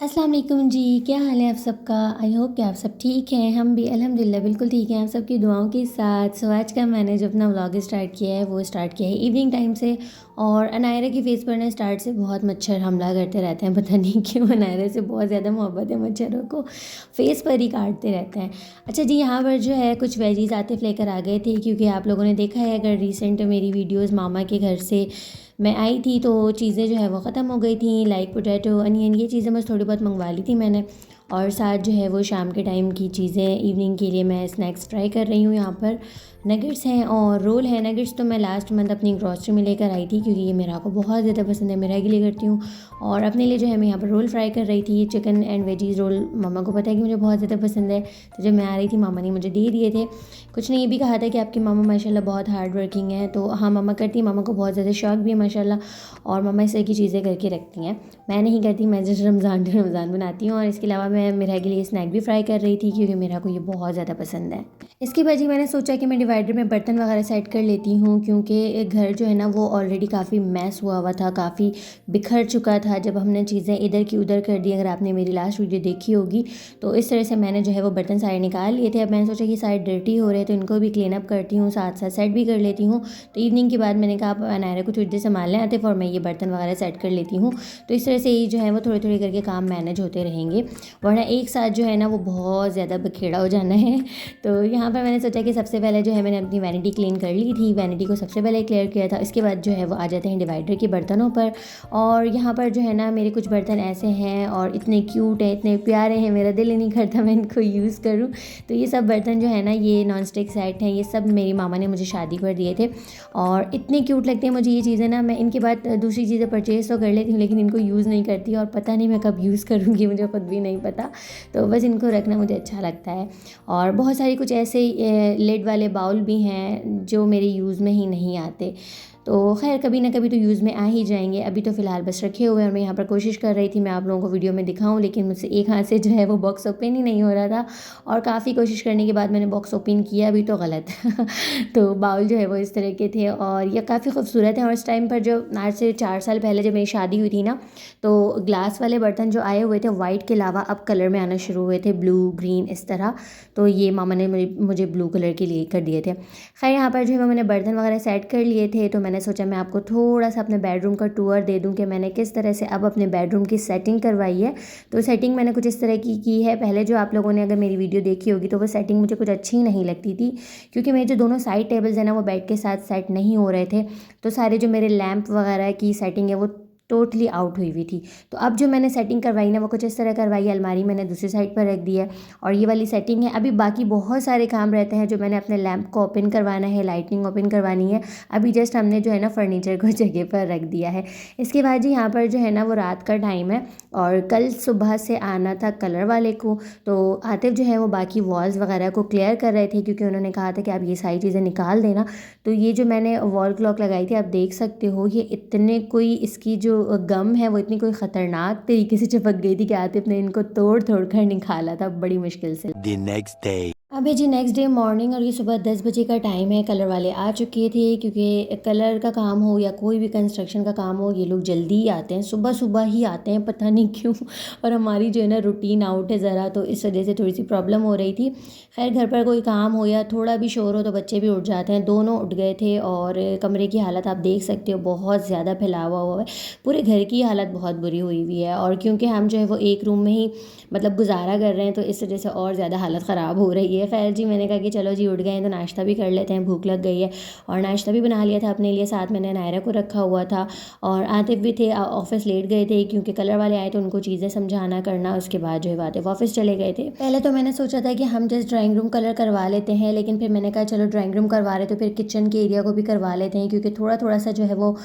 अस्सलाम वालेकुम जी, क्या हाल है आप सबका? आई होप कि आप सब ठीक हैं। हम भी अल्हम्दुलिल्लाह बिल्कुल ठीक हैं, आप सबकी दुआओं के साथ। सो आज का मैंने जो अपना व्लॉग स्टार्ट किया है वो स्टार्ट किया है इवनिंग टाइम से। और अनायरा के फेस पर ना स्टार्ट से बहुत मच्छर हमला करते रहते हैं, पता नहीं क्यों अनायरा से बहुत ज़्यादा मोहब्बत है, मच्छरों को फेस पर ही काटते रहते हैं। अच्छा जी, यहाँ पर जो है कुछ वेजीज़ आतिफ़ लेकर आ गए थे, क्योंकि आप लोगों ने देखा है अगर रिसेंट मेरी वीडियोज़ मामा के घर से मैं आई थी तो चीज़ें जो है वो ख़त्म हो गई थी, लाइक पोटैटो, अनियन, ये चीज़ें बस थोड़ी बहुत मंगवा ली थी मैंने। और साथ जो है वो शाम के टाइम की चीज़ें, इवनिंग के लिए मैं स्नैक्स ट्राई कर रही हूँ। यहाँ पर नगेट्स हैं और रोल है। नगेट्स तो मैं लास्ट मंथ अपनी ग्रॉसरी में लेकर आई थी, क्योंकि ये मेरा को बहुत ज़्यादा पसंद है, मैं रेगुलर करती हूँ। और अपने लिए जो है मैं यहाँ पर रोल फ्राई कर रही थी, चिकन एंड वेजीज़ रोल। मामा को पता है कि मुझे बहुत ज़्यादा पसंद है, तो जब मैं आ रही थी मामा ने मुझे दे दिए थे। कुछ ने ये भी कहा था कि आपकी मामा माशाल्लाह बहुत हार्ड वर्किंग है, तो हाँ मामा करती, मामा को बहुत ज़्यादा शौक भी है माशाल्लाह। और मम्मा इस तरह की चीज़ें करके रखती हैं। मैं नहीं करती, मैं जस्ट रमज़ान टू रमज़ान बनाती हूँ। और इसके अलावा मैं मेरा के लिए स्नैक भी फ्राई कर रही थी, क्योंकि मेरा को ये बहुत ज़्यादा पसंद है। इसके बाद ही मैंने सोचा कि मैं डिवाइडर में बर्तन वगैरह सेट कर लेती हूँ, क्योंकि घर जो है ना वो ऑलरेडी काफ़ी मैस हुआ था, काफ़ी बिखर चुका था जब हमने चीज़ें इधर की उधर कर दी। अगर आपने मेरी लास्ट वीडियो देखी होगी तो इस तरह से मैंने जो है वो बर्तन सारे निकाल लिए थे। अब मैंने सोचा कि सारे डर्टी हो रहे हैं तो इनको भी क्लीन अप करती हूँ, साथ साथ सेट भी कर लेती हूँ। तो इवनिंग के बाद मैंने कहा आप अनायरा को थोड़ी देर संभाल लें आतिफ़, और मैं ये बर्तन वगैरह सेट कर लेती हूँ। तो इस तरह से ही जो है वो थोड़ी थोड़ी करके काम मैनेज होते रहेंगे, वरना एक साथ जो है ना वो बहुत ज़्यादा बखेड़ा हो जाना है। तो यहाँ पर मैंने सोचा कि सबसे पहले जो है मैंने अपनी वैनिटी क्लीन कर ली थी, वैनिटी को सबसे पहले क्लियर किया था। इसके बाद जो है वो आ जाते हैं डिवाइडर के बर्तनों पर। और यहाँ पर जो है ना मेरे कुछ बर्तन ऐसे हैं और इतने क्यूट हैं, इतने प्यारे हैं, मेरा दिल ही नहीं करता मैं इनको यूज़ करूँ। तो ये सब बर्तन जो है ना, ये नॉन स्टिक सेट हैं, ये सब मेरी मामा ने मुझे शादी पर दिए थे और इतने क्यूट लगते हैं मुझे ये चीज़ें ना। मैं इनके बाद दूसरी चीज़ें परचेज़ तो कर लेती हूँ, लेकिन इनको यूज़ नहीं करती, और पता नहीं मैं कब यूज़ करूँगी, मुझे खुद भी नहीं पता। तो बस इनको रखना मुझे अच्छा लगता है। और बहुत सारी कुछ ऐसे लिड वाले बाउल भी हैं जो मेरे यूज़ में ही नहीं आते, तो खैर कभी ना कभी तो यूज़ में आ ही जाएंगे। अभी तो फ़िलहाल बस रखे हुए हैं, और मैं यहाँ पर कोशिश कर रही थी मैं आप लोगों को वीडियो में दिखाऊं, लेकिन मुझसे एक हाथ से जो है वो बॉक्स ओपन ही नहीं हो रहा था। और काफ़ी कोशिश करने के बाद मैंने बॉक्स ओपन किया भी तो गलत तो बाउल जो है वो इस तरह के थे, और ये काफ़ी खूबसूरत हैं। और इस टाइम पर जो आज से 4 साल पहले जब मेरी शादी हुई थी ना, तो ग्लास वाले बर्तन जो आए हुए थे वाइट के अलावा अब कलर में आना शुरू हुए थे, ब्लू ग्रीन इस तरह। तो ये मामा ने मुझे ब्लू कलर के लिए कर दिए थे। खैर यहाँ पर जो है मैंने बर्तन वगैरह सेट कर लिए थे, तो मैंने सोचा मैं आपको थोड़ा सा अपने बेडरूम का टूर दे दूँ कि मैंने किस तरह से अब अपने बेडरूम की सेटिंग करवाई है। तो सेटिंग मैंने कुछ इस तरह की है। पहले जो आप लोगों ने अगर मेरी वीडियो देखी होगी तो वो सेटिंग मुझे कुछ अच्छी नहीं लगती थी, क्योंकि मेरे जो दोनों साइड टेबल्स हैं ना वो बेड के साथ सेट नहीं हो रहे थे। तो सारे जो मेरे लैंप वगैरह की सेटिंग है वो टोटली आउट हुई थी। तो अब जो मैंने सेटिंग करवाई ना वो कुछ इस तरह करवाई है। अलमारी मैंने दूसरी साइड पर रख दी है और ये वाली सेटिंग है। अभी बाकी बहुत सारे काम रहते हैं जो मैंने अपने लैंप को ओपन करवाना है, लाइटनिंग ओपन करवानी है। अभी जस्ट हमने जो है ना फर्नीचर को जगह पर रख दिया है। इसके बाद जी यहाँ पर जो है ना वो रात का टाइम है और कल सुबह से आना था कलर वाले को। तो आतिफ जो है वो बाकी वॉल्स वगैरह को क्लियर कर रहे थे, क्योंकि उन्होंने कहा था कि आप ये सारी चीज़ें निकाल देना। तो ये जो मैंने वॉल क्लॉक लगाई थी आप देख सकते हो, ये इतने कोई इसकी जो गम है वो इतनी कोई ख़तरनाक तरीके से चिपक गई थी कि आतिफ ने इनको तोड़ तोड़ कर निकाला था बड़ी मुश्किल से। The next day. अभी जी नेक्स्ट डे मॉर्निंग, और ये सुबह 10 बजे का टाइम है। कलर वाले आ चुके थे, क्योंकि कलर का काम हो या कोई भी कंस्ट्रक्शन का काम हो ये लोग जल्दी ही आते हैं, सुबह सुबह ही आते हैं, पता नहीं क्यों। और हमारी जो है ना रूटीन आउट है ज़रा, तो इस वजह से थोड़ी सी प्रॉब्लम हो रही थी। खैर घर पर कोई काम हो या थोड़ा भी शोर हो तो बच्चे भी उठ जाते हैं, दोनों उठ गए थे। और कमरे की हालत आप देख सकते हो बहुत ज़्यादा फैलावा हुआ है, पूरे घर की हालत बहुत बुरी हुई हुई है। और क्योंकि हम जो है वो एक रूम में ही मतलब गुजारा कर रहे हैं तो इस वजह से और ज़्यादा हालत ख़राब हो रही है। खैर जी मैंने कहा कि चलो जी उठ गए हैं तो नाश्ता भी कर लेते हैं, भूख लग गई है। और नाश्ता भी बना लिया था अपने लिए, साथ मैंने नायरा को रखा हुआ था। और आतिफ भी थे, ऑफिस लेट गए थे क्योंकि कलर वाले आए तो उनको चीज़ें समझाना करना। उसके बाद जो है आतिफ ऑफिस चले गए थे। पहले तो मैंने सोचा था कि हम जस्ट ड्राइंग रूम कलर करवा लेते हैं, लेकिन फिर मैंने कहा चलो ड्राइंग रूम करवा रहे तो फिर किचन के एरिया को भी करवा लेते हैं, क्योंकि थोड़ा थोड़ा सा जो है वो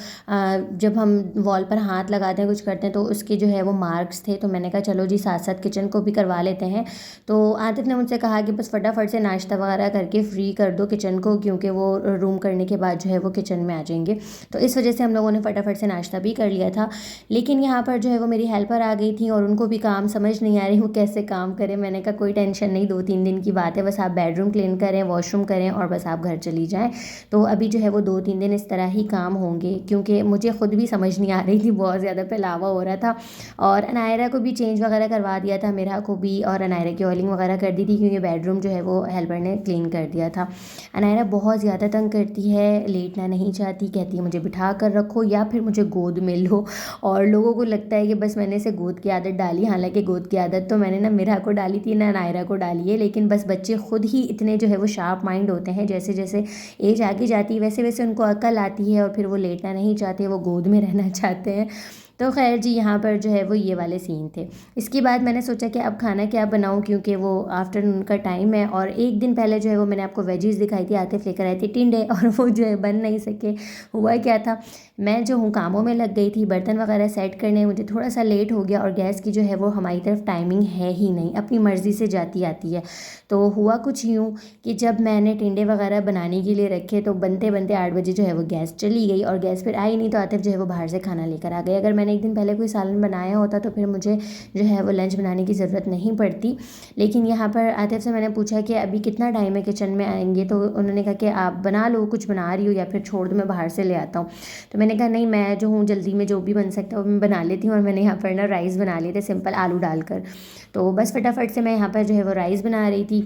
जब हम वॉल पर हाथ लगाते हैं कुछ करते हैं तो उसके जो है वो मार्क्स थे। तो मैंने कहा चलो जी साथ साथ किचन को भी करवा लेते हैं। तो आतिफ ने मुझसे कहा कि बस फटाफट से नाश्ता वगैरह करके फ्री कर दो किचन को, क्योंकि वो रूम करने के बाद जो है वो किचन में आ जाएंगे। तो इस वजह से हम लोगों ने फटाफट से नाश्ता भी कर लिया था। लेकिन यहाँ पर जो है वो मेरी हेल्पर आ गई थी और उनको भी काम समझ नहीं आ रही वो कैसे काम करें। मैंने कहा कोई टेंशन नहीं, 2-3 दिन की बात है, बस आप बेडरूम क्लीन करें, वॉशरूम करें और बस आप घर चली जाएँ। तो अभी जो है वो 2-3 दिन इस तरह ही काम होंगे, क्योंकि मुझे ख़ुद भी समझ नहीं आ रही थी, बहुत ज़्यादा फैलावा हो रहा था। और अनायरा को भी चेंज वगैरह करवा दिया था, मेरा को भी, और अनायरा की ऑयलिंग वगैरह कर दी थी, क्योंकि बेडरूम जो है वो हेल्पर ने क्लीन कर दिया था। अनायरा बहुत ज़्यादा तंग करती है, लेटना नहीं चाहती, कहती है मुझे बिठा कर रखो या फिर मुझे गोद में लो। और लोगों को लगता है कि बस मैंने इसे गोद की आदत डाली, हालांकि गोद की आदत तो मैंने ना मिरा को डाली थी ना अनायरा को डाली है। लेकिन बस बच्चे खुद ही इतने जो है वो शार्प माइंड होते हैं, जैसे जैसे एज आगे जाती है वैसे वैसे उनको अकल आती है और फिर वो लेटना नहीं चाहते, वो गोद में रहना चाहते हैं। तो खैर जी, यहाँ पर जो है वो ये वाले सीन थे। इसके बाद मैंने सोचा कि अब खाना क्या बनाऊँ, क्योंकि वो आफ्टरनून का टाइम है। और एक दिन पहले जो है वो मैंने आपको वेजीज़ दिखाई थी, आतिफ लेकर आई थी टिंडे, और वो जो है बन नहीं सके। हुआ क्या था, मैं जो हूँ कामों में लग गई थी, बर्तन वगैरह सेट करने, मुझे थोड़ा सा लेट हो गया। और गैस की जो है वो हमारी तरफ टाइमिंग है ही नहीं, अपनी मर्ज़ी से जाती आती है। तो हुआ कुछ यूँ कि जब मैंने टिंडे वगैरह बनाने के लिए रखे, तो बनते बनते 8 बजे जो है वो गैस चली गई, और गैस फिर आई नहीं। तो आतिफ जो है वो बाहर से खाना लेकर आ गए। अगर मैंने एक दिन पहले कोई सालन बनाया होता तो फिर मुझे जो है वो लंच बनाने की ज़रूरत नहीं पड़ती। लेकिन यहाँ पर आतिफ से मैंने पूछा कि अभी कितना टाइम है किचन में आएंगे, तो उन्होंने कहा कि आप बना लो, कुछ बना रही हो, या फिर छोड़ दो मैं बाहर से ले आता हूँ। तो मैंने कहा नहीं, मैं जो हूँ जल्दी में जो भी बन सकता है वो मैं बना लेती हूँ। और मैंने यहाँ पर ना राइस बना लिए थे सिंपल आलू डालकर। तो बस फटाफट से मैं यहाँ पर जो है वो राइस बना रही थी,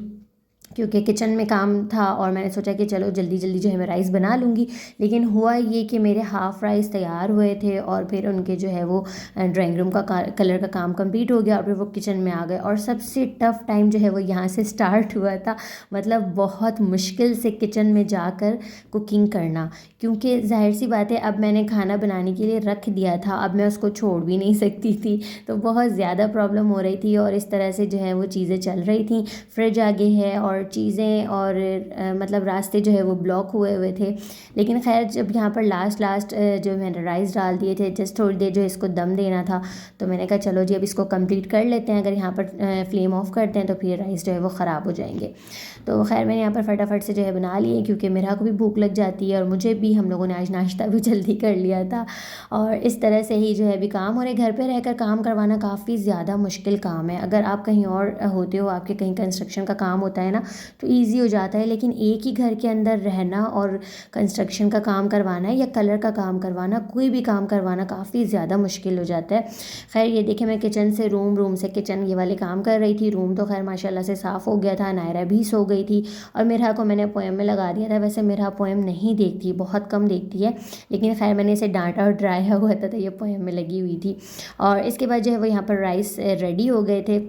क्योंकि किचन में काम था, और मैंने सोचा कि चलो जल्दी जल्दी जो है मैं राइस बना लूँगी। लेकिन हुआ ये कि मेरे हाफ़ राइस तैयार हुए थे, और फिर उनके जो है वो ड्राइंग रूम का कलर का काम कंप्लीट हो गया, और फिर वो किचन में आ गए। और सबसे टफ़ टाइम जो है वो यहाँ से स्टार्ट हुआ था। मतलब बहुत मुश्किल से किचन में जाकर कुकिंग करना, क्योंकि जाहिर सी बात है अब मैंने खाना बनाने के लिए रख दिया था, अब मैं उसको छोड़ भी नहीं सकती थी। तो बहुत ज़्यादा प्रॉब्लम हो रही थी, और इस तरह से जो है वो चीज़ें चल रही थी। फ्रिज आगे है और चीज़ें, और मतलब रास्ते जो है वो ब्लॉक हुए हुए थे। लेकिन खैर जब यहाँ पर लास्ट जो मैंने राइस डाल दिए थे, जस्ट थोड़ी देर जो इसको दम देना था, तो मैंने कहा चलो जी अब इसको कंप्लीट कर लेते हैं। अगर यहाँ पर फ्लेम ऑफ करते हैं तो फिर राइस जो है वो ख़राब हो जाएंगे। तो खैर मैंने यहाँ पर फटाफट से जो है बना लिए, क्योंकि मेरा को भी भूख लग जाती है और मुझे भी, हम लोगों ने आज नाश्ता भी जल्दी कर लिया था। और इस तरह से ही जो है अभी काम हो रहे। घर पे रहकर काम करवाना काफ़ी ज़्यादा मुश्किल काम है। अगर आप कहीं और होते हो, आपके कहीं कंस्ट्रक्शन का काम होता है ना, तो ईज़ी हो जाता है। लेकिन एक ही घर के अंदर रहना और कंस्ट्रक्शन का काम करवाना या कलर का काम करवाना, कोई भी काम करवाना काफ़ी ज़्यादा मुश्किल हो जाता है। खैर ये देखिए, मैं किचन से रूम से किचन ये वाले काम कर रही थी। रूम तो खैर माशाल्लाह से साफ़ हो गया था, नायरा भी सो गई थी, और मेरा को मैंने पोएम में लगा दिया था। वैसे मेरा पोएम नहीं देखती, बहुत कम देखती है, लेकिन खैर मैंने इसे डांटा और डराया हुआ था, तो ये पोएम में लगी हुई थी। और इसके बाद जो है वो यहाँ पर राइस रेडी हो गए थे।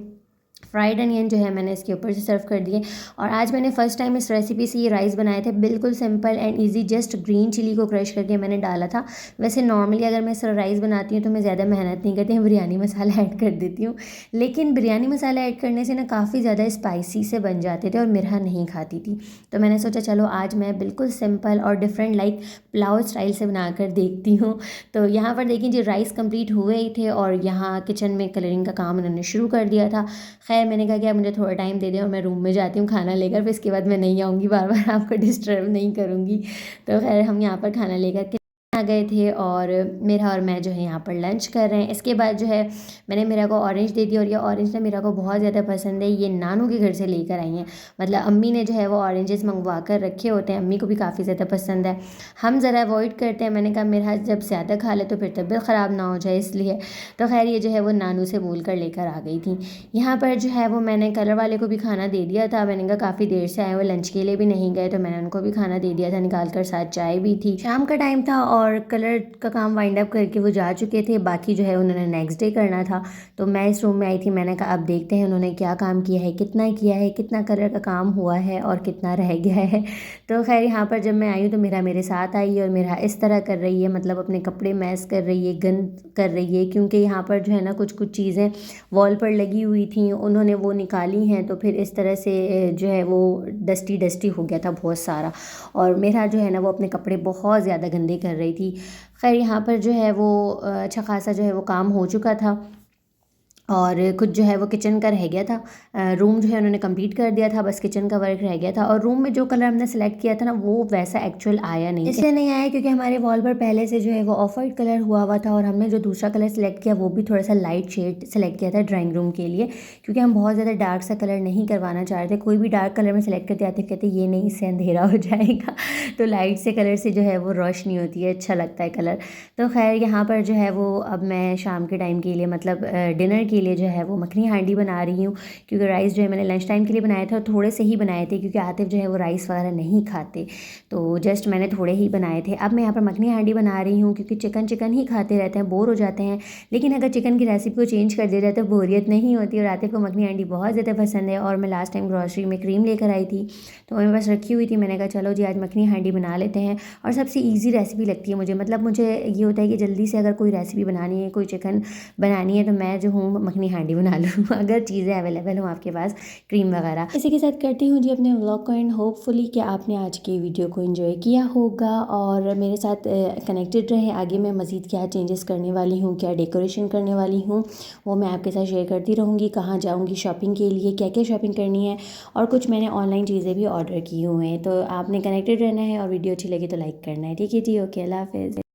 फ्राइड अनियन जो है मैंने इसके ऊपर से सर्व कर दिए। और आज मैंने फ़र्स्ट टाइम इस रेसिपी से ये राइस बनाए थे, बिल्कुल simple and easy. Just green chilli को क्रश करके मैंने डाला था। वैसे नॉर्मली अगर मैं राइस बनाती हूँ तो मैं ज़्यादा मेहनत नहीं करती हूँ, बिरयानी मसाला ऐड कर देती हूँ। लेकिन बिरयानी मसाला ऐड करने से ना काफ़ी ज़्यादा स्पाइसी से बन जाते थे, और मिरहा नहीं खाती थी। तो मैंने सोचा चलो आज मैं बिल्कुल सिंपल और डिफरेंट लाइक पुलाव स्टाइल से बना कर देखती हूँ। तो यहाँ पर देखिए जी, राइस कंप्लीट हुए ही थे, और यहाँ किचन में कलरिंग का काम उन्होंने शुरू कर दिया था। खैर मैंने कहा कि आप मुझे थोड़ा टाइम दे दें और मैं रूम में जाती हूँ खाना लेकर, फिर इसके बाद मैं नहीं आऊँगी, बार बार आपको डिस्टर्ब नहीं करूँगी। तो खैर हम यहाँ पर खाना लेकर आ गए थे, और मेरा और मैं जो है यहाँ पर लंच कर रहे हैं। इसके बाद जो है मैंने मेरा को ऑरेंज दे दिया, और ये ऑरेंज ना मेरा को बहुत ज़्यादा पसंद है। ये नानू के घर से लेकर आई हैं, मतलब अम्मी ने जो है वो ऑरेंजेस मंगवा कर रखे होते हैं, अम्मी को भी काफ़ी ज़्यादा पसंद है। हम ज़रा अवॉइड करते हैं, मैंने कहा मेरा जब ज़्यादा खा ले तो फिर तबीयत ख़राब ना हो जाए, इसलिए। तो खैर ये जो है वो नानू से बोल कर लेकर आ गई थी। यहाँ पर जो है वो मैंने कलर वाले को भी खाना दे दिया था। मैंने कहा काफ़ी देर से आए, वो लंच के लिए भी नहीं गए, तो मैंने उनको भी खाना दे दिया था निकाल कर, साथ चाय भी थी। शाम का टाइम था और कलर का काम वाइंड अप करके वो जा चुके थे, बाकी जो है उन्होंने नेक्स्ट डे करना था। तो मैं इस रूम में आई थी, मैंने कहा अब देखते हैं उन्होंने क्या काम किया है, कितना कलर का काम हुआ है और कितना रह गया है। तो खैर यहाँ पर जब मैं आई हूँ तो मेरे साथ आई, और मेरा इस तरह कर रही है, मतलब अपने कपड़े मैस कर रही है, गंद कर रही है, क्योंकि यहाँ पर जो है ना कुछ चीज़ें वॉल पर लगी हुई थी, उन्होंने वो निकाली हैं, तो फिर इस तरह से जो है वो डस्टी हो गया था बहुत सारा। और मेरा जो है ना वो अपने कपड़े बहुत ज़्यादा गंदे कर रही थी। खैर यहाँ पर जो है वो अच्छा खासा जो है वो काम हो चुका था। और कुछ जो है वो किचन का रह गया था। रूम जो है उन्होंने कंप्लीट कर दिया था, बस किचन का वर्क रह गया था। और रूम में जो कलर हमने सेलेक्ट किया था ना, वो वैसा एक्चुअल आया नहीं, इसलिए नहीं आया क्योंकि हमारे वॉल पर पहले से जो है वो ऑफ वाइट कलर हुआ हुआ था, और हमने जो दूसरा कलर सेलेक्ट किया वो भी थोड़ा सा लाइट शेड सेलेक्ट किया था ड्राइंग रूम के लिए, क्योंकि हम बहुत ज़्यादा डार्क सा कलर नहीं करवाना चाह रहे थे। कोई भी डार्क कलर में सेलेक्ट करते आते कहते ये नहीं, इससे अंधेरा हो जाएगा। तो लाइट से कलर से जो है वो रोशनी होती है, अच्छा लगता है कलर। तो खैर यहाँ पर जो है वो अब मैं शाम के टाइम के लिए मतलब डिनर के लिए जो है वो मखनी हांडी बना रही हूँ, क्योंकि राइस जो है मैंने लंच टाइम के लिए बनाए थे और थोड़े से ही बनाए थे, क्योंकि आतिफ जो है वो राइस वगैरह नहीं खाते, तो जस्ट मैंने थोड़े ही बनाए थे। अब मैं यहाँ पर मखनी हांडी बना रही हूँ, क्योंकि चिकन चिकन ही खाते रहते हैं, बोर हो जाते हैं। लेकिन अगर चिकन की रेसिपी को चेंज कर दिया जाए तो बोरियत नहीं होती, और आतिफ को मखनी हांडी बहुत ज़्यादा पसंद है। और मैं लास्ट टाइम ग्रॉसरी में क्रीम लेकर आई थी, तो मेरे पास रखी हुई थी, मैंने कहा चलो जी आज मखनी हांडी बना लेते हैं। और सबसे ईजी रेसिपी लगती है मुझे, मतलब मुझे ये होता है कि जल्दी से अगर कोई रेसिपी बनानी है, कोई चिकन बनानी है, तो मैं जो हूँ मखनी हांडी बना लूँ अगर चीज़ें अवेलेबल हों आपके पास, क्रीम वगैरह। इसी के साथ करती हूँ जी अपने व्लॉग को एंड होपफुली कि आपने आज की वीडियो को एंजॉय किया होगा और मेरे साथ कनेक्टेड रहे। आगे मैं मज़ीद क्या चेंजेस करने वाली हूँ, क्या डेकोरेशन करने वाली हूँ, वो मैं आपके साथ शेयर करती रहूँगी। कहाँ जाऊँगी शॉपिंग के लिए, क्या क्या शॉपिंग करनी है, और कुछ मैंने ऑनलाइन चीज़ें भी ऑर्डर की हुई हैं। तो आपने कनेक्टेड रहना है और वीडियो अच्छी लगी तो लाइक करना है। ठीक है जी, ओके, अल्लाह हाफ़िज़।